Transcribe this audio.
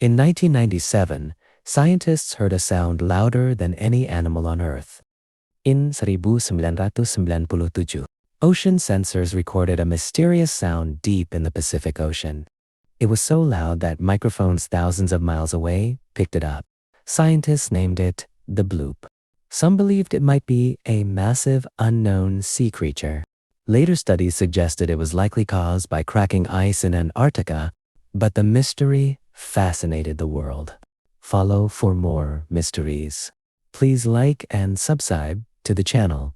In 1997, scientists heard a sound louder than any animal on Earth. In 1997, ocean sensors recorded a mysterious sound deep in the Pacific Ocean. It was so loud that microphones thousands of miles away picked it up. Scientists named it the Bloop. Some believed it might be a massive, unknown sea creature. Later studies suggested it was likely caused by cracking ice in Antarctica, but the mystery fascinated the world. Follow for more mysteries. Please like and subscribe to the channel.